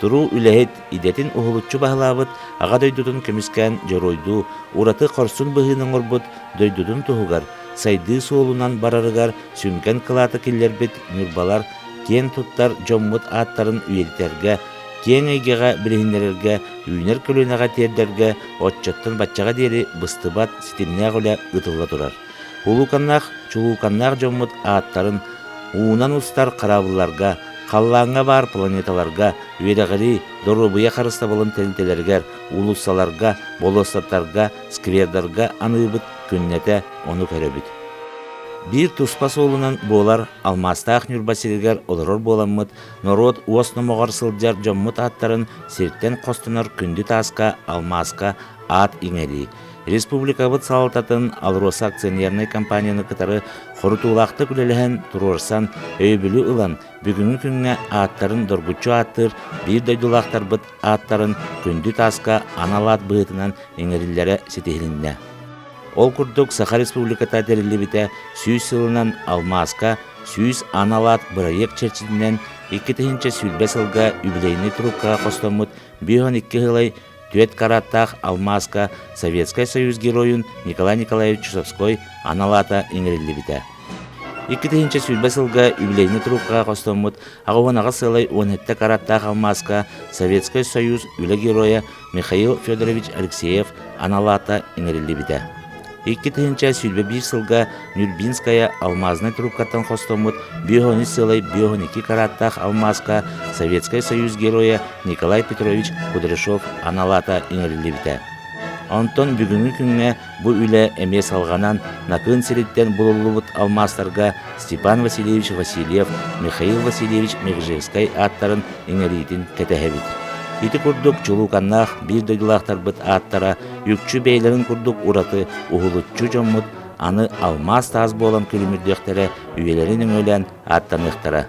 Туру үлэхет идетин ухулутчу бағылабыт, аға дөйдудун көміскен жоройду, ураты корсун бұғының орбут дөйдудун туғығар, сайды суолунан барарыгар сүнкен кылаты келлербит нүрбалар, кен туттар жоммут аттарын үйелтерге, кен эйгеға білігінлерге, үйнер көлінеға тердерге, отчаттан батчаға дері быстыбат ситинне ғоля ұтылға тұрар. Улуканнақ, чулуканнақ жоммут аттарын уунан устар қарабыларға, қаллаңа бар планеталарға, үйедағыри, дорубыя қарыста болын тәлінтелергер, улуссаларға, болостаттарға, сквердарға аныбыт күннете оны көрөбіт. Бір туспас олынан болар алмастақ нүрбасилгер оларор боламыт, норот уосномоғар сылджар жоммут аттарын серттен қостынар күнді таска, алмаска, ат иңери. Республикабыт салататын Алроса акционерный компанияны кытары хорутулақты күлеліген тұрорсан өйбілі ұлан бүгінгі күнге аттарын доргучу аттыр, бір дөйдулақтар бұт аттарын күнді таска аналат бұғытынан еңерілері сетехілінде. Ол күрдік Саха Республиката дәрілі біте сүйіз сылынан алмаска, сүйіз аналат бұрайық черчидінен 2-тігінші сүлбе сылға үбілейні трубкаға қостамыд 5-2 ғылай Түйет караттақ алмаска Советский Союз героюн Николай Николаевич Чусовской аналата еңерілі біте. 2-тігінші сүлбе сылға үбілейні трубкаға қостамыд ағуанаға сылай 17 караттақ алмаска Советский Союз үлі героя Михаил Федорович Алексеев аналата еңерілі біте. 2-тігінші сүлбе бір сылға Нюрбинская алмазный трубкаттан қостамыд 5-12 сылай 5-12 караттақ алмаска Советский Союз героя Николай Петрович Кудряшов аналата еңерілі біте. Онтон бүгінгі күнге бұл үлі әме салғанан нақын сереттен бұлылыбыт алмастарға Степан Васильевич Васильев, Михаил Васильевич Мегжевскай аттарын еңеретін кәтәхәбіт. Ити күрдік чулуканнақ бір дөйділақтар бұт аттара, үкчі бейлерін күрдік ураты ұғылытчу жоммыт, аны алмаз таз болан күлімірдектері үйелерінің өлен аттанықтара.